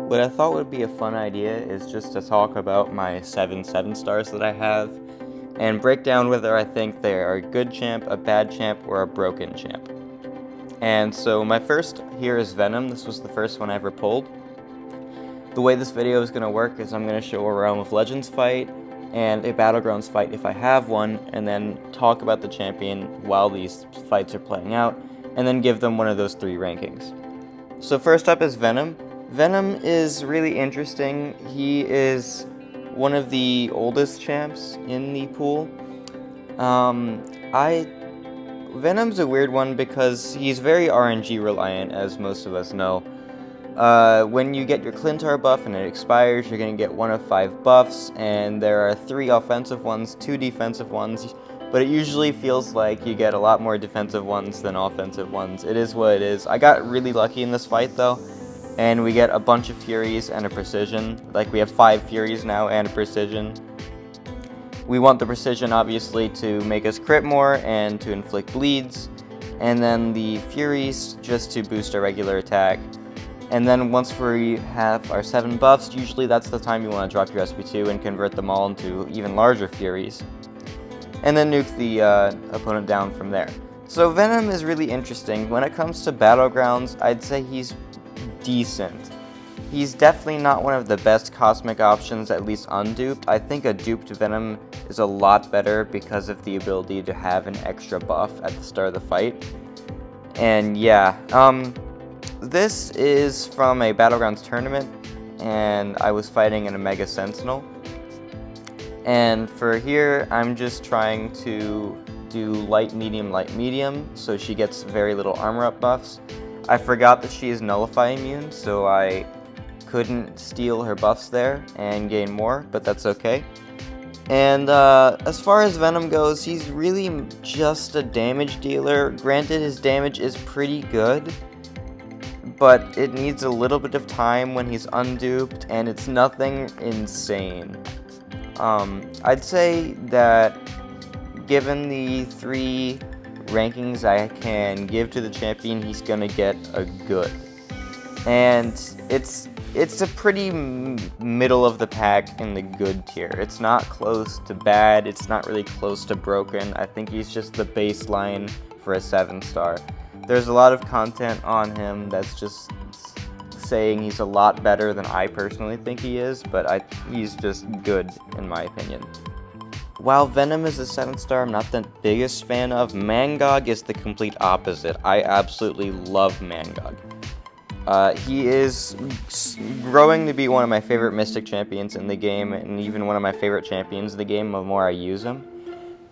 What I thought would be a fun idea is just to talk about my 7 stars that I have and break down whether I think they are a good champ, a bad champ, or a broken champ. And so my first here is Venom. This was the first one I ever pulled. The way this video is going to work is I'm going to show a Realm of Legends fight and a Battlegrounds fight if I have one, and then talk about the champion while these fights are playing out, and then give them one of those 3 rankings. So first up is Venom. Venom is really interesting. He is one of the oldest champs in the pool. Venom's a weird one because he's very RNG reliant, as most of us know. When you get your Clintar buff and it expires, you're going to get one of 5 buffs, and there are 3 offensive ones, 2 defensive ones, but it usually feels like you get a lot more defensive ones than offensive ones. It is what it is. I got really lucky in this fight though, and we get a bunch of Furies and a Precision. Like, we have 5 Furies now and a Precision. We want the Precision obviously to make us crit more and to inflict bleeds, and then the Furies just to boost our regular attack. And then once we have our 7 buffs, usually that's the time you want to drop your SP2 and convert them all into even larger Furies, and then nuke the opponent down from there. So Venom is really interesting. When it comes to Battlegrounds, I'd say he's decent. He's definitely not one of the best cosmic options, at least unduped. I think a duped Venom is a lot better because of the ability to have an extra buff at the start of the fight. And yeah, this is from a Battlegrounds tournament, and I was fighting in a Mega Sentinel. And for here, I'm just trying to do light, medium, so she gets very little armor up buffs. I forgot that she is Nullify immune, so I couldn't steal her buffs there and gain more, but that's okay. And as far as Venom goes, he's really just a damage dealer. Granted, his damage is pretty good, but it needs a little bit of time when he's unduped, and it's nothing insane. I'd say that given the 3 rankings I can give to the champion, he's gonna get a good. And it's a pretty middle of the pack in the good tier. It's not close to bad, it's not really close to broken. I think he's just the baseline for a 7-star. There's a lot of content on him that's just saying he's a lot better than I personally think he is, but he's just good in my opinion. While Venom is a 7-star I'm not the biggest fan of, MCoC is the complete opposite. I absolutely love MCoC. He is growing to be one of my favorite Mystic champions in the game, and even one of my favorite champions in the game the more I use him.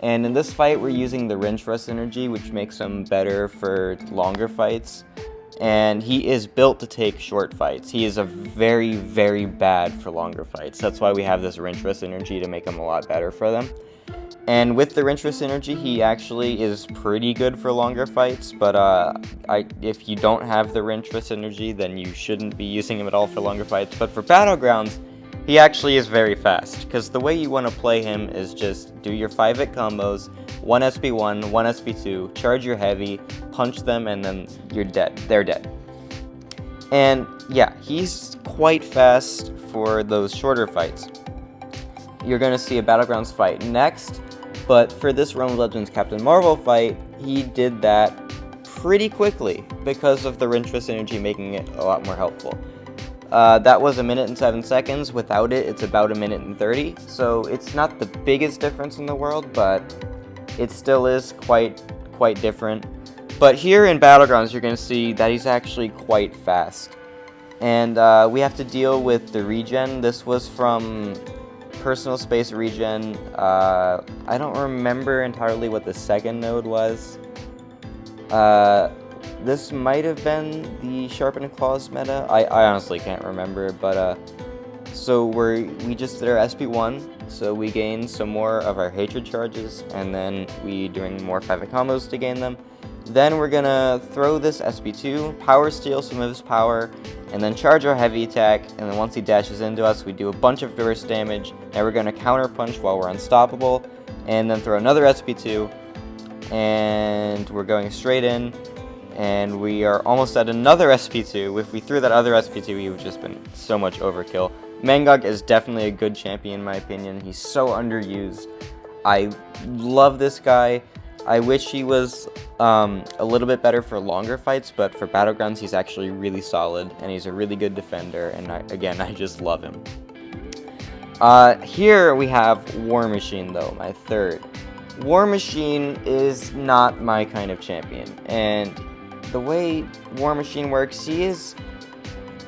And in this fight we're using the Wrench Rust energy, which makes him better for longer fights. And he is built to take short fights. He is a very, very bad for longer fights. That's why we have this Wrench Rust energy to make him a lot better for them. And with the Wrench Rust energy, he actually is pretty good for longer fights, but if you don't have the Wrench Rust energy, then you shouldn't be using him at all for longer fights. But for Battlegrounds, he actually is very fast, because the way you want to play him is just do your 5-hit combos, 1 SP1, 1 SP2, charge your heavy, punch them, and then you're dead. They're dead. And yeah, he's quite fast for those shorter fights. You're going to see a Battlegrounds fight next, but for this Realm of Legends Captain Marvel fight, he did that pretty quickly because of the Wrench Rust energy making it a lot more helpful. That was 1 minute and 7 seconds. Without it, it's about 1 minute and 30. So it's not the biggest difference in the world, but it still is quite different. But here in Battlegrounds, you're going to see that he's actually quite fast. And we have to deal with the regen. This was from Personal Space regen. I don't remember entirely what the second node was. This might have been the Sharpened Claws meta. I honestly can't remember, but so we just did our SP1, so we gained some more of our hatred charges, and then we doing more 5-hit combos to gain them. Then we're gonna throw this SP2, power steal some of his power, and then charge our heavy attack, and then once he dashes into us, we do a bunch of burst damage. Now we're gonna counter punch while we're unstoppable, and then throw another SP2, and we're going straight in. and we are almost at another SP2. If we threw that other SP2, he would have just been so much overkill. MCoC is definitely a good champion in my opinion. He's so underused. I love this guy. I wish he was a little bit better for longer fights, but for Battlegrounds he's actually really solid, and he's a really good defender, and I just love him. Here we have War Machine though, my third. War Machine is not my kind of champion, and the way War Machine works, he is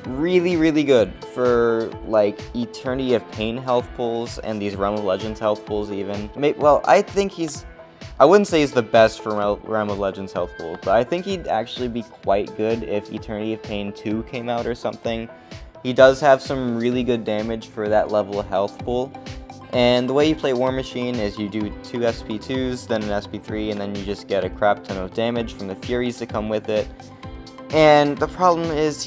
really good for like Eternity of Pain health pulls and these Realm of Legends health pulls even. Well, I think I wouldn't say he's the best for Realm of Legends health pulls, but I think he'd actually be quite good if Eternity of Pain 2 came out or something. He does have some really good damage for that level of health pool. And the way you play War Machine is you do 2 SP2s, then an SP3, and then you just get a crap ton of damage from the Furies that come with it. And the problem is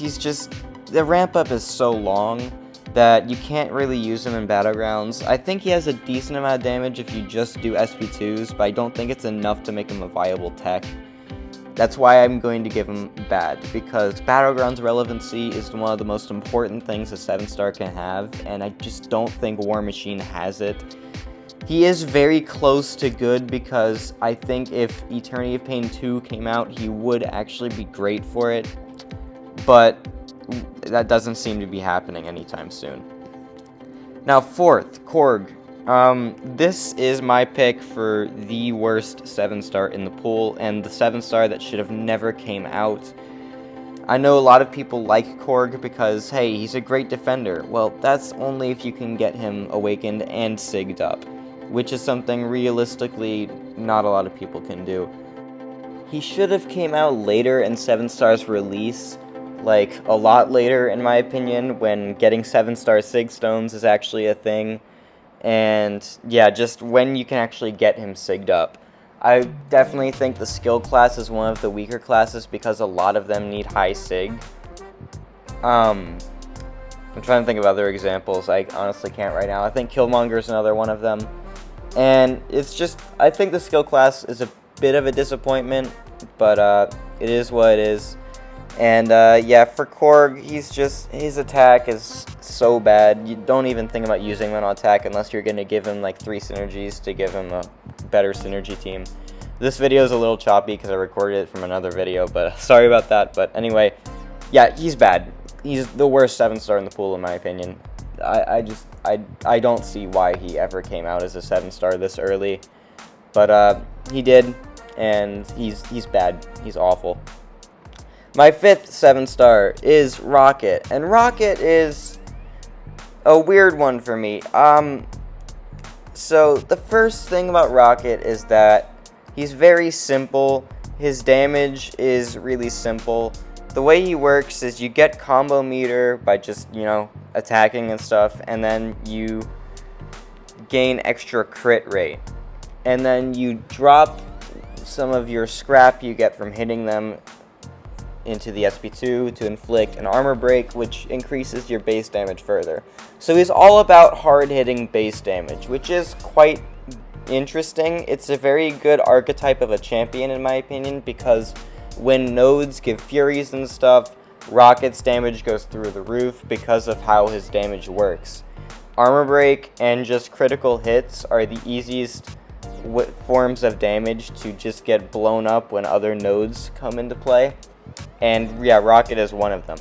the ramp up is so long that you can't really use him in Battlegrounds. I think he has a decent amount of damage if you just do SP2s, but I don't think it's enough to make him a viable tech. That's why I'm going to give him bad, because Battlegrounds relevancy is one of the most important things a 7-star can have, and I just don't think War Machine has it. He is very close to good, because I think if Eternity of Pain 2 came out, he would actually be great for it, but that doesn't seem to be happening anytime soon. Now, fourth, Korg. This is my pick for the worst 7-star in the pool, and the 7-star that should have never came out. I know a lot of people like Korg because, hey, he's a great defender. Well, that's only if you can get him awakened and sigged up, which is something realistically not a lot of people can do. He should have came out later in 7-star's release, like a lot later in my opinion, when getting 7-star Sig Stones is actually a thing. And yeah, just when you can actually get him sigged up. I definitely think the skill class is one of the weaker classes because a lot of them need high sig. I'm trying to think of other examples. I honestly can't right now. I think Killmonger is another one of them. And it's just, I think the skill class is a bit of a disappointment, but it is what it is. And yeah, for Korg, his attack is so bad. You don't even think about using him on attack unless you're going to give him like 3 synergies to give him a better synergy team. This video is a little choppy because I recorded it from another video, but sorry about that. But anyway, yeah, he's bad. He's the worst 7-star in the pool in my opinion. I don't see why he ever came out as a 7-star this early, but he did, and he's bad. He's awful. My 5th 7-star is Rocket, and Rocket is a weird one for me. So the first thing about Rocket is that he's very simple. His damage is really simple. The way he works is you get combo meter by just, attacking and stuff, and then you gain extra crit rate. And then you drop some of your scrap you get from hitting them into the SP2 to inflict an armor break, which increases your base damage further. So he's all about hard-hitting base damage, which is quite interesting. It's a very good archetype of a champion in my opinion, because when nodes give furies and stuff, Rocket's damage goes through the roof because of how his damage works. Armor break and just critical hits are the easiest forms of damage to just get blown up when other nodes come into play. And yeah, Rocket is one of them.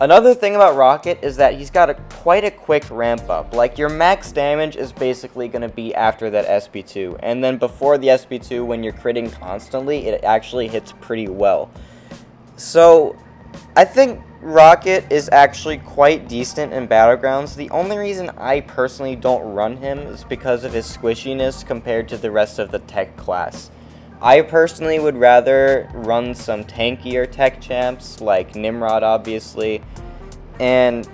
Another thing about Rocket is that he's got quite a quick ramp up. Like, your max damage is basically going to be after that SP2. And then before the SP2, when you're critting constantly, it actually hits pretty well. So, I think Rocket is actually quite decent in Battlegrounds. The only reason I personally don't run him is because of his squishiness compared to the rest of the tech class. I personally would rather run some tankier tech champs, like Nimrod, obviously, and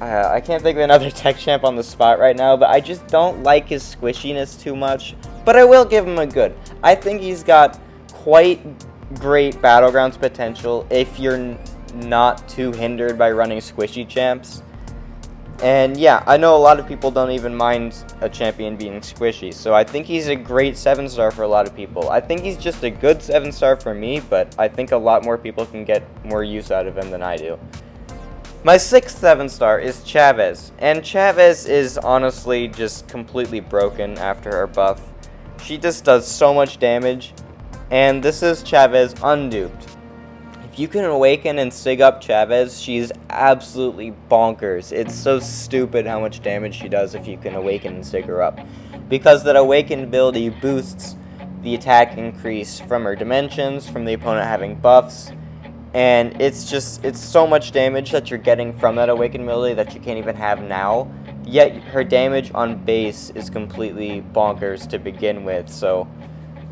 I can't think of another tech champ on the spot right now, but I just don't like his squishiness too much, but I will give him a good. I think he's got quite great Battlegrounds potential if you're not too hindered by running squishy champs. And yeah, I know a lot of people don't even mind a champion being squishy, so I think he's a great 7-star for a lot of people. I think he's just a good 7-star for me, but I think a lot more people can get more use out of him than I do. My 6th 7-star is Chavez, and Chavez is honestly just completely broken after her buff. She just does so much damage, and this is Chavez unduped. If you can awaken and sig up Chavez, she's absolutely bonkers. It's so stupid how much damage she does if you can awaken and sig her up. Because that awakened ability boosts the attack increase from her dimensions, from the opponent having buffs, and it's so much damage that you're getting from that awakened ability that you can't even have now. Yet her damage on base is completely bonkers to begin with, so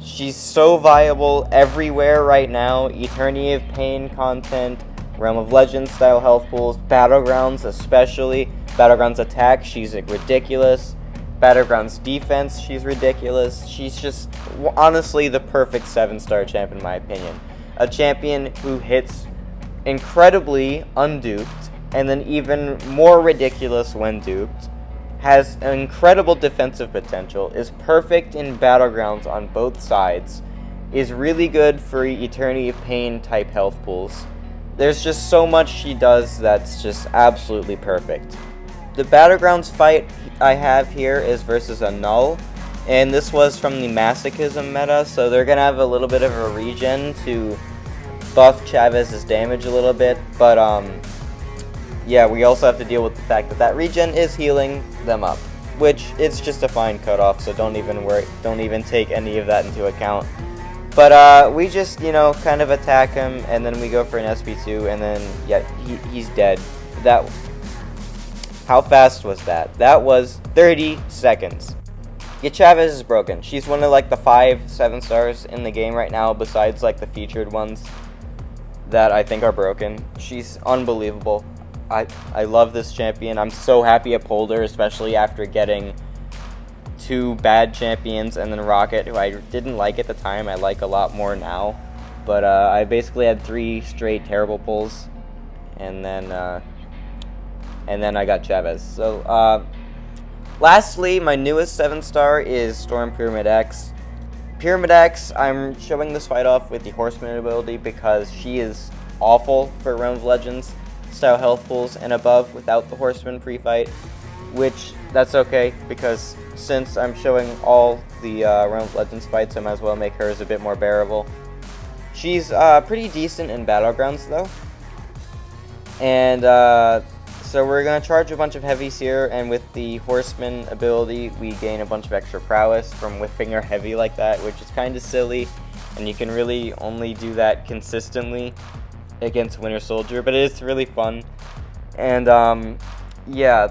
she's so viable everywhere right now. Eternity of Pain content, Realm of Legends style health pools, Battlegrounds especially. Battlegrounds attack, she's ridiculous. Battlegrounds defense, she's ridiculous. She's just honestly the perfect 7-star champ in my opinion. A champion who hits incredibly unduped, and then even more ridiculous when duped. Has an incredible defensive potential, is perfect in Battlegrounds on both sides, is really good for Eternity of Pain type health pools. There's just so much she does that's just absolutely perfect. The Battlegrounds fight I have here is versus a Null, and this was from the Masochism meta, so they're going to have a little bit of a regen to buff Chavez's damage a little bit, but yeah, we also have to deal with the fact that regen is healing them up, which it's just a fine cutoff, so don't even take any of that into account. But we just, kind of attack him, and then we go for an SP2, and then, yeah, he's dead. How fast was that? That was 30 seconds. Yeah, Chavez is broken. She's one of, the 5 7-stars in the game right now, besides, the featured ones that I think are broken. She's unbelievable. I love this champion. I'm so happy I pulled her, especially after getting 2 bad champions and then Rocket, who I didn't like at the time. I like a lot more now. But I basically had 3 straight terrible pulls, and then I got Chavez. So lastly, my newest 7-star is Storm Pyramid X. Pyramid X, I'm showing this fight off with the Horseman ability because she is awful for Realm of Legends style health pools and above without the Horseman pre-fight, which that's okay because since I'm showing all the Realm of Legends fights, I might as well make hers a bit more bearable. She's pretty decent in Battlegrounds though, and so we're going to charge a bunch of heavies here, and with the Horseman ability we gain a bunch of extra prowess from whipping her heavy like that, which is kind of silly, and you can really only do that consistently against Winter Soldier, but it is really fun. And yeah,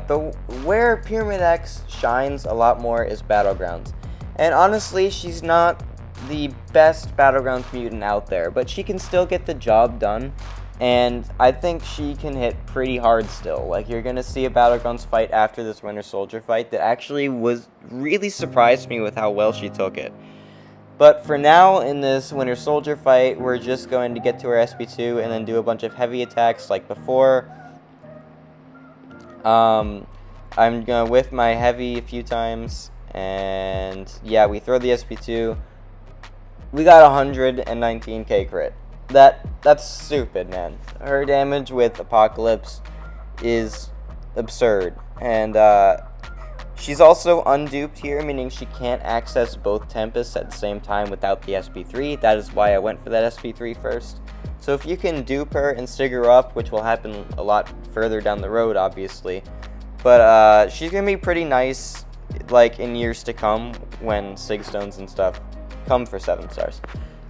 where Pyramid X shines a lot more is Battlegrounds. And honestly, she's not the best Battlegrounds mutant out there, but she can still get the job done, and I think she can hit pretty hard still. You're gonna see a Battlegrounds fight after this Winter Soldier fight that actually really surprised me with how well she took it. But for now, in this Winter Soldier fight, we're just going to get to our SP2 and then do a bunch of heavy attacks like before. I'm going to whiff my heavy a few times, and yeah, we throw the SP2. We got 119k crit. That's stupid, man. Her damage with Apocalypse is absurd, and she's also unduped here, meaning she can't access both Tempests at the same time without the SP3. That is why I went for that SP3 first. So if you can dupe her and sig her up, which will happen a lot further down the road, obviously, but she's going to be pretty nice, in years to come when Sig Stones and stuff come for 7-stars.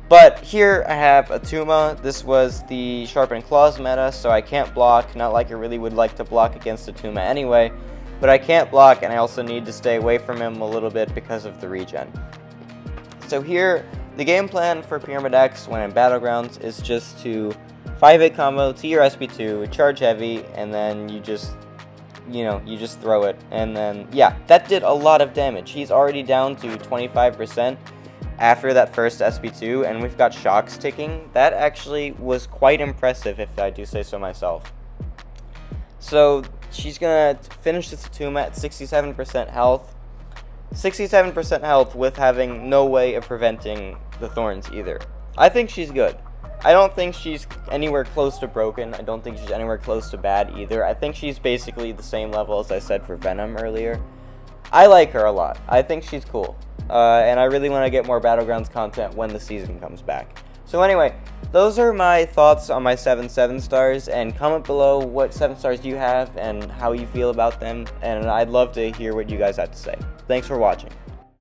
But here I have Atuma. This was the Sharpened Claws meta, so I can't block, not like I really would like to block against Atuma anyway. But I can't block, and I also need to stay away from him a little bit because of the regen. So here, the game plan for Pyramid X when in Battlegrounds is just to 5-hit combo to your SP2, charge heavy, and then you just throw it. And then, yeah, that did a lot of damage. He's already down to 25% after that first SP2, and we've got shocks ticking. That actually was quite impressive, if I do say so myself. So she's gonna finish this Attuma at 67% health. 67% health with having no way of preventing the thorns either. I think she's good. I don't think she's anywhere close to broken. I don't think she's anywhere close to bad either. I think she's basically the same level as I said for Venom earlier. I like her a lot. I think she's cool. And I really want to get more Battlegrounds content when the season comes back. So anyway, those are my thoughts on my 7 stars, and comment below what 7 stars you have and how you feel about them, and I'd love to hear what you guys have to say. Thanks for watching.